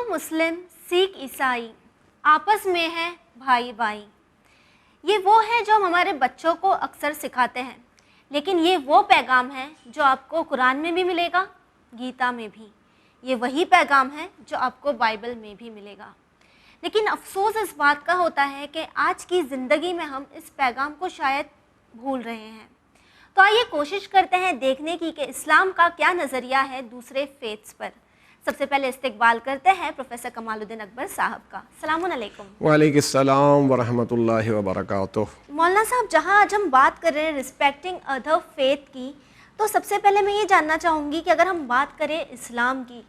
مسلم سکھ عیسائی آپس میں ہیں بھائی بھائی، یہ وہ ہے جو ہم ہمارے بچوں کو اکثر سکھاتے ہیں، لیکن یہ وہ پیغام ہے جو آپ کو قرآن میں بھی ملے گا، گیتا میں بھی، یہ وہی پیغام ہے جو آپ کو بائبل میں بھی ملے گا۔ لیکن افسوس اس بات کا ہوتا ہے کہ آج کی زندگی میں ہم اس پیغام کو شاید بھول رہے ہیں۔ تو آئیے کوشش کرتے ہیں دیکھنے کی کہ اسلام کا کیا نظریہ ہے دوسرے فیتھس پر۔ سب سے پہلے استقبال کرتے ہیں پروفیسر کمال الدین اکبر صاحب کا۔ السلام علیکم۔ وعلیکم السلام ورحمۃ اللہ وبرکاتہ۔ مولانا صاحب، جہاں آج ہم بات کر رہے ہیں رسپیکٹنگ ادر فیتھ کی، تو سب سے پہلے میں یہ جاننا چاہوں گی کہ اگر ہم بات کریں اسلام کی،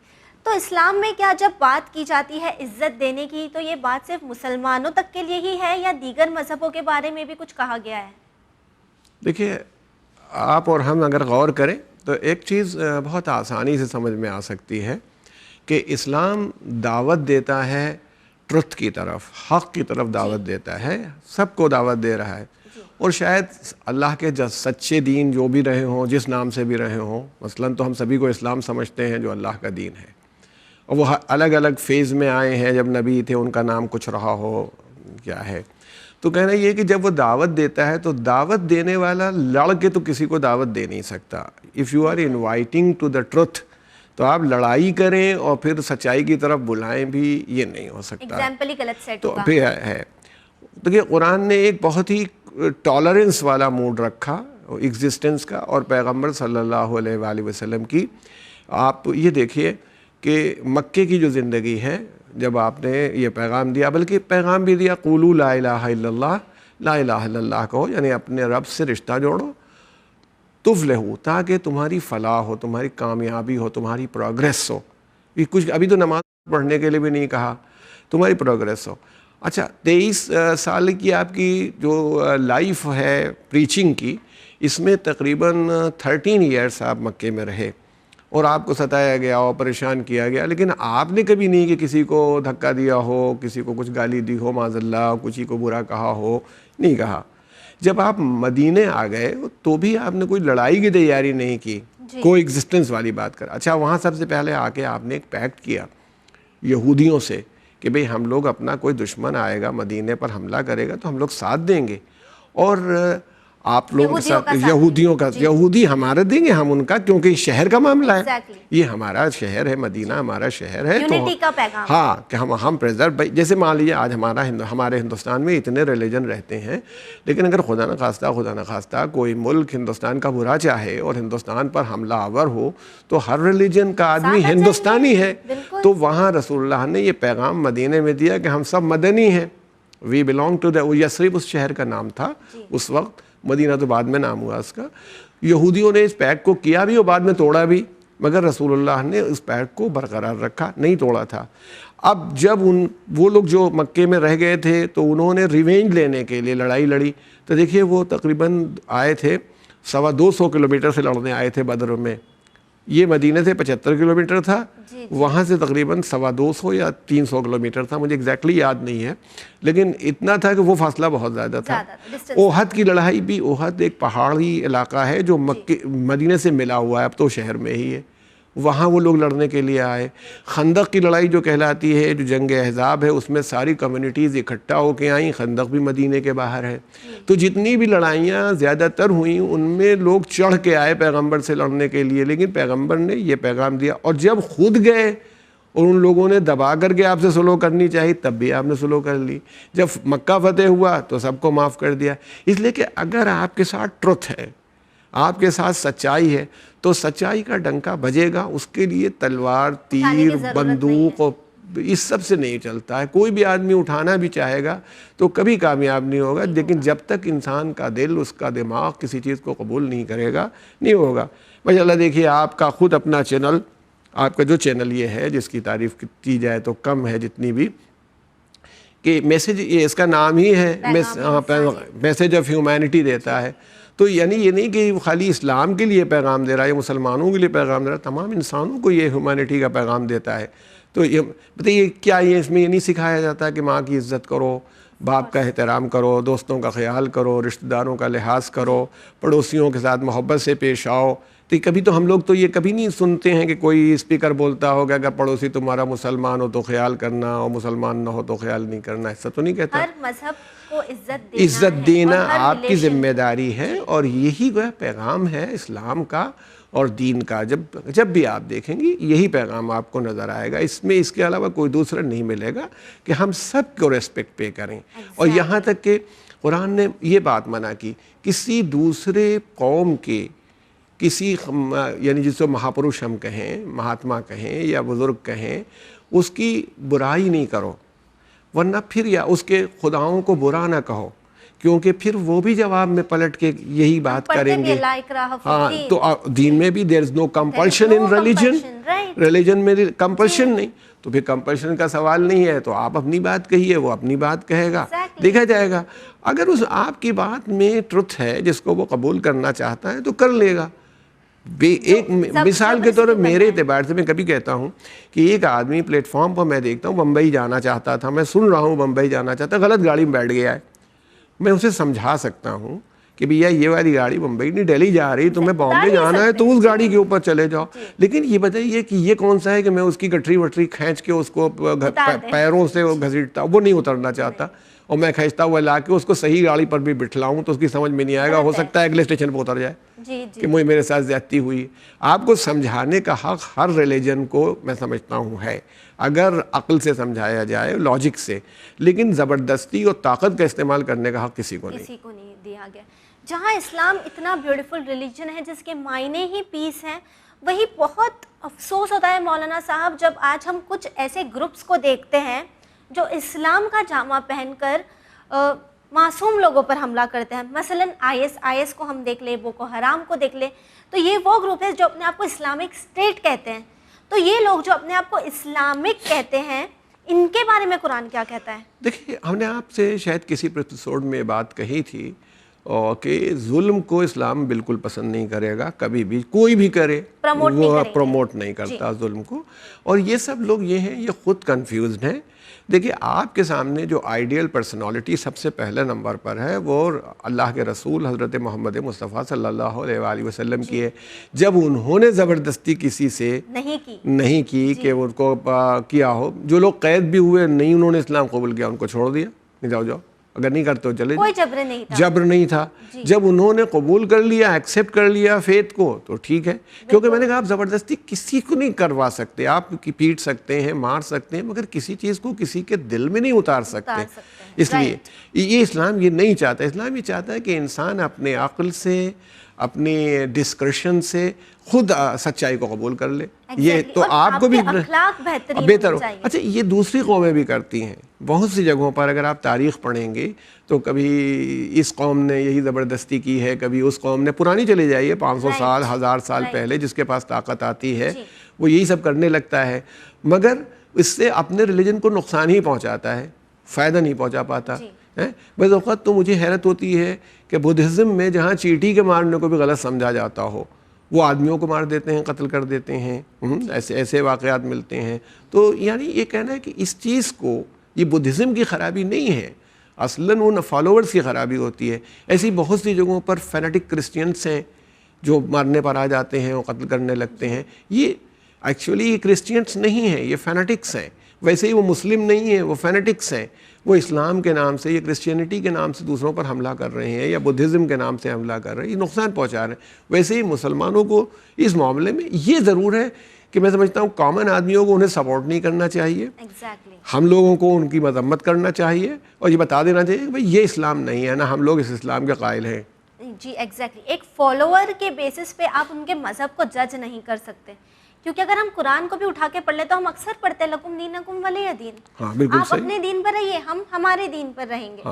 تو اسلام میں کیا جب بات کی جاتی ہے عزت دینے کی تو یہ بات صرف مسلمانوں تک کے لیے ہی ہے یا دیگر مذہبوں کے بارے میں بھی کچھ کہا گیا ہے؟ دیکھیے، آپ اور ہم اگر غور کریں تو ایک چیز بہت آسانی سے سمجھ میں آ سکتی ہے کہ اسلام دعوت دیتا ہے ٹرتھ کی طرف، حق کی طرف دعوت دیتا ہے، سب کو دعوت دے رہا ہے۔ اور شاید اللہ کے سچے دین جو بھی رہے ہوں، جس نام سے بھی رہے ہوں، مثلاً تو ہم سبھی کو اسلام سمجھتے ہیں جو اللہ کا دین ہے، اور وہ الگ الگ فیز میں آئے ہیں، جب نبی تھے ان کا نام کچھ رہا ہو کیا ہے۔ تو کہنا یہ کہ جب وہ دعوت دیتا ہے تو دعوت دینے والا لڑ کے تو کسی کو دعوت دے نہیں سکتا۔ If you are inviting to the truth, تو آپ لڑائی کریں اور پھر سچائی کی طرف بلائیں بھی، یہ نہیں ہو سکتا۔ ایگزامپل ہی غلط سیٹ تو ہوگا۔ پھر ہے، دیکھیے قرآن نے ایک بہت ہی ٹالرنس والا موڈ رکھا ایگزسٹنس کا، اور پیغمبر صلی اللہ علیہ وآلہ وسلم کی آپ یہ دیکھیے کہ مکے کی جو زندگی ہے، جب آپ نے یہ پیغام دیا، بلکہ پیغام بھی دیا قولوا لا الہ الا اللہ، لا الہ الا اللہ کہو، یعنی اپنے رب سے رشتہ جوڑو، تفلحوا، تاکہ تمہاری فلاح ہو، تمہاری کامیابی ہو، تمہاری پروگریس ہو۔ یہ کچھ ابھی تو نماز پڑھنے کے لیے بھی نہیں کہا، تمہاری پروگریس ہو۔ اچھا، 23 سال کی آپ کی جو لائف ہے پریچنگ کی، اس میں تقریباً 13 ایئرس آپ مکے میں رہے، اور آپ کو ستایا گیا اور پریشان کیا گیا، لیکن آپ نے کبھی نہیں کہ کسی کو دھکا دیا ہو، کسی کو کچھ گالی دی ہو معاذ اللہ، کسی کو برا کہا ہو، نہیں کہا۔ جب آپ مدینے آ گئے تو بھی آپ نے کوئی لڑائی کی تیاری نہیں کی، کو ایگزسٹنس والی بات کر۔ اچھا، وہاں سب سے پہلے آ کے آپ نے ایک پیکٹ کیا یہودیوں سے کہ بھئی ہم لوگ اپنا کوئی دشمن آئے گا مدینے پر حملہ کرے گا تو ہم لوگ ساتھ دیں گے، اور آپ لوگ یہودیوں کا یہودی ہمارا دیں گے، ہم ان کا، کیونکہ شہر کا معاملہ ہے، یہ ہمارا شہر ہے، مدینہ ہمارا شہر ہے، تو ہاں کہ ہم پریزرو، جیسے مان لیجیے آج ہمارے ہندوستان میں اتنے ریلیجن رہتے ہیں، لیکن اگر خدا نخواستہ کوئی ملک ہندوستان کا برا چاہے اور ہندوستان پر حملہ آور ہو تو ہر ریلیجن کا آدمی ہندوستانی ہے۔ تو وہاں رسول اللہ نے یہ پیغام مدینے میں دیا کہ ہم سب مدنی ہیں، we belong to the, Yathrib اس شہر کا نام تھا اس وقت، مدینہ تو بعد میں نام ہوا اس کا۔ یہودیوں نے اس پیکٹ کو کیا بھی اور بعد میں توڑا بھی، مگر رسول اللہ نے اس پیکٹ کو برقرار رکھا، نہیں توڑا تھا۔ اب جب وہ لوگ جو مکے میں رہ گئے تھے تو انہوں نے ریونج لینے کے لیے لڑائی لڑی، تو دیکھیے وہ تقریباً آئے تھے 250 کلومیٹر سے لڑنے آئے تھے بدر میں، یہ مدینہ سے 75 کلومیٹر تھا، وہاں سے تقریباً 250 یا 300 کلومیٹر تھا، مجھے ایگزیکٹلی یاد نہیں ہے، لیکن اتنا تھا کہ وہ فاصلہ بہت زیادہ تھا۔ احد کی لڑائی بھی، احد ایک پہاڑی علاقہ ہے جو مدینہ سے ملا ہوا ہے، اب تو شہر میں ہی ہے، وہاں وہ لوگ لڑنے کے لیے آئے۔ خندق کی لڑائی جو کہلاتی ہے، جو جنگ احزاب ہے، اس میں ساری کمیونٹیز اکٹھا ہو کے آئیں، خندق بھی مدینے کے باہر ہے۔ تو جتنی بھی لڑائیاں زیادہ تر ہوئیں ان میں لوگ چڑھ کے آئے پیغمبر سے لڑنے کے لیے، لیکن پیغمبر نے یہ پیغام دیا، اور جب خود گئے اور ان لوگوں نے دبا کر کے آپ سے سلو کرنی چاہی تب بھی آپ نے سلو کر لی، جب مکہ فتح ہوا تو سب کو معاف کر دیا۔ اس لیے کہ اگر آپ کے ساتھ ٹروتھ ہے، آپ کے ساتھ سچائی ہے، تو سچائی کا ڈنکا بجے گا، اس کے لیے تلوار، تیر، بندوق اور اس سب سے نہیں چلتا ہے۔ کوئی بھی آدمی اٹھانا بھی چاہے گا تو کبھی کامیاب نہیں ہوگا، لیکن جب تک انسان کا دل، اس کا دماغ کسی چیز کو قبول نہیں کرے گا، نہیں ہوگا۔ ماشاء اللہ، دیکھیے آپ کا خود اپنا چینل، آپ کا جو چینل یہ ہے جس کی تعریف کی جائے تو کم ہے جتنی بھی، کہ میسیج، یہ اس کا نام ہی ہے میسیج آف ہیومینٹی دیتا ہے، تو یعنی یہ نہیں کہ خالی اسلام کے لیے پیغام دے رہا ہے یا مسلمانوں کے لیے پیغام دے رہا ہے، تمام انسانوں کو یہ ہیومینٹی کا پیغام دیتا ہے۔ تو یہ بتائیے کیا یہ اس میں یہ نہیں سکھایا جاتا کہ ماں کی عزت کرو، باپ کا احترام کرو، دوستوں کا خیال کرو، رشتہ داروں کا لحاظ کرو، پڑوسیوں کے ساتھ محبت سے پیش آؤ، تو کبھی تو ہم لوگ تو یہ کبھی نہیں سنتے ہیں کہ کوئی اسپیکر بولتا ہوگا اگر پڑوسی تمہارا مسلمان ہو تو خیال کرنا اور مسلمان نہ ہو تو خیال نہیں کرنا، ایسا تو نہیں کہتا. ہر مذہب کو عزت عزت دینا اور ہر آپ کی relation ذمہ داری ہے، اور یہی وہ پیغام ہے اسلام کا اور دین کا. جب بھی آپ دیکھیں گے یہی پیغام آپ کو نظر آئے گا، اس میں اس کے علاوہ کوئی دوسرا نہیں ملے گا کہ ہم سب کو ریسپیکٹ پے کریں. اور یہاں تک کہ قرآن نے یہ بات منع کی کسی دوسرے قوم کے کسی یعنی جس کو مہاپروش ہم کہیں، مہاتما کہیں یا بزرگ کہیں، اس کی برائی نہیں کرو، ورنہ پھر یا اس کے خداؤں کو برا نہ کہو، کیونکہ پھر وہ بھی جواب میں پلٹ کے یہی بات کریں گے. ہاں تو دین میں بھی there is no compulsion in religion, religion میں کمپلشن نہیں، تو پھر کمپلشن کا سوال نہیں ہے. تو آپ اپنی بات کہیے، وہ اپنی بات کہے گا، دیکھا جائے گا. اگر اس آپ کی بات میں ٹروتھ ہے جس کو وہ قبول کرنا چاہتا ہے تو کر لے گا. ایک مثال کے طور پر میرے اعتبار سے میں کبھی کہتا ہوں کہ ایک آدمی پلیٹ فارم پر میں دیکھتا ہوں بمبئی جانا چاہتا تھا، میں سن رہا ہوں بمبئی جانا چاہتا، غلط گاڑی میں بیٹھ گیا ہے. میں اسے سمجھا سکتا ہوں کہ بھیا یہ والی گاڑی بمبئی نہیں ڈیلی جا رہی، تمہیں بامبے جانا ہے تو اس گاڑی کے اوپر چلے جاؤ. لیکن یہ بتائیے کہ یہ کون سا ہے کہ میں اس کی گٹری وٹری کھینچ کے اس کو پیروں سے گھسیٹتا، وہ نہیں اترنا چاہتا، اور میں کھینچتا ہوا لا کے اس کو صحیح گاڑی پر بھی بٹھلاؤں تو اس کی سمجھ میں نہیں آئے گا. ہو سکتا ہے اگلے اسٹیشن پہ اتر جائے کہ مجھے میرے ساتھ زیادتی ہوئی. آپ کو سمجھانے کا حق ہر ریلیجن کو میں سمجھتا ہوں ہے، اگر عقل سے سمجھایا جائے، لاجک سے، لیکن زبردستی اور طاقت کا استعمال کرنے کا حق کسی کو نہیں دیا گیا. جہاں اسلام اتنا بیوٹیفل ریلیجن ہے جس کے معنی ہی پیس ہیں، وہی بہت افسوس ہوتا ہے مولانا صاحب جب آج ہم کچھ ایسے گروپس کو دیکھتے ہیں جو اسلام کا جامع پہن کر معصوم لوگوں پر حملہ کرتے ہیں. مثلاً آئی ایس کو ہم دیکھ لیں، بوکو حرام کو دیکھ لیں، تو یہ وہ گروپ ہے جو اپنے آپ کو اسلامک اسٹیٹ کہتے ہیں. تو یہ لوگ جو اپنے آپ کو اسلامک کہتے ہیں، ان کے بارے میں قرآن کیا کہتا ہے؟ دیکھیے ہم نے آپ سے شاید کسی ایپیسوڈ میں بات کہی تھی کہ ظلم کو اسلام بالکل پسند نہیں کرے گا، کبھی بھی کوئی بھی کرے وہ پروموٹ نہیں کرتا ظلم کو. اور یہ سب لوگ یہ ہیں، یہ خود کنفیوزڈ ہیں. دیکھیے آپ کے سامنے جو آئیڈیل پرسنالٹی سب سے پہلے نمبر پر ہے وہ اللہ کے رسول حضرت محمد مصطفیٰ صلی اللہ علیہ وآلہ وسلم کی ہے. جب انہوں نے زبردستی کسی سے نہیں کی کہ ان کو کیا ہو، جو لوگ قید بھی ہوئے نہیں انہوں نے اسلام قبول کیا، ان کو چھوڑ دیا، نہیں جاؤ جاؤ، اگر نہیں کرتے ہو چلے کوئی جبر نہیں تھا. جب انہوں نے قبول کر لیا، ایکسیپٹ کر لیا فیتھ کو، تو ٹھیک ہے. کیونکہ میں نے کہا آپ زبردستی کسی کو نہیں کروا سکتے، آپ پیٹ سکتے ہیں، مار سکتے ہیں، مگر کسی چیز کو کسی کے دل میں نہیں اتار سکتے. اس لیے یہ اسلام یہ نہیں چاہتا. اسلام یہ چاہتا ہے کہ انسان اپنے عقل سے، اپنے ڈسکرشن سے خود سچائی کو قبول کر لے. یہ تو آپ کو بھی بہتر ہو. اچھا یہ دوسری قومیں بھی کرتی ہیں بہت سی جگہوں پر. اگر آپ تاریخ پڑھیں گے تو کبھی اس قوم نے یہی زبردستی کی ہے، کبھی اس قوم نے، پرانی چلے جائیے 500 سال 1000 سال پہلے، جس کے پاس طاقت آتی ہے وہ یہی سب کرنے لگتا ہے، مگر اس سے اپنے ریلیجن کو نقصان ہی پہنچاتا ہے، فائدہ نہیں پہنچا پاتا. بعض اوقات تو مجھے حیرت ہوتی ہے کہ بدھزم میں جہاں چیٹی کے مارنے کو بھی غلط سمجھا جاتا ہو، وہ آدمیوں کو مار دیتے ہیں، قتل کر دیتے ہیں. ایسے واقعات ملتے ہیں. تو یعنی یہ کہنا ہے کہ اس چیز کو، یہ بدھزم کی خرابی نہیں ہے، اصلاً ان فالوورز کی خرابی ہوتی ہے. ایسی بہت سی جگہوں پر فینیٹک کرسچینس ہیں جو مارنے پر آ جاتے ہیں، وہ قتل کرنے لگتے ہیں. یہ ایکچولی یہ کرسچینس نہیں ہیں، یہ فینیٹکس ہیں. ویسے ہی وہ مسلم نہیں ہیں، وہ فینیٹکس ہیں. وہ اسلام کے نام سے یا کرسچینٹی کے نام سے دوسروں پر حملہ کر رہے ہیں، یا بدھزم کے نام سے حملہ کر رہے ہیں، یہ نقصان پہنچا رہے ہیں. ویسے ہی مسلمانوں کو اس معاملے میں یہ ضرور ہے کہ میں سمجھتا ہوں کامن آدمیوں کو انہیں سپورٹ نہیں کرنا چاہیے. ہم لوگوں کو ان کی مذمت کرنا چاہیے اور یہ بتا دینا چاہیے کہ بھئی یہ اسلام نہیں ہے نا، ہم لوگ اس اسلام کے قائل ہیں. جی ایگزیکٹلی. ایک فالوور کے بیسس پہ آپ ان کے مذہب کو جج نہیں کر سکتے، کیونکہ اگر ہم قرآن کو بھی اٹھا کے پڑھ لیں تو ہم اکثر پڑھتے ہیں لکم دینکم ولی دین. آپ اپنے دین پر رہیے، ہم ہمارے دین پر رہیں گے.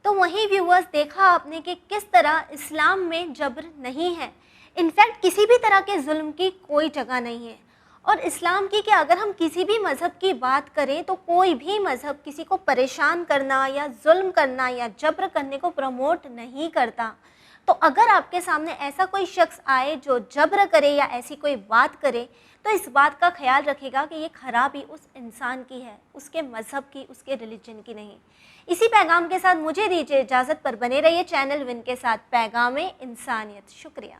تو وہیں ویورز دیکھا آپ نے کہ کس طرح اسلام میں جبر نہیں ہے، انفیکٹ کسی بھی طرح کے ظلم کی کوئی جگہ نہیں ہے. اور اسلام کی کہ اگر ہم کسی بھی مذہب کی بات کریں تو کوئی بھی مذہب کسی کو پریشان کرنا یا ظلم کرنا یا جبر کرنے کو پروموٹ نہیں کرتا. تو اگر آپ کے سامنے ایسا کوئی شخص آئے جو جبر کرے یا ایسی کوئی بات کرے تو اس بات کا خیال رکھے گا کہ یہ خرابی اس انسان کی ہے، اس کے مذہب کی، اس کے ریلیجن کی نہیں. اسی پیغام کے ساتھ مجھے دیجیے اجازت، پر بنے رہیے چینل ون کے ساتھ پیغام انسانیت. شکریہ.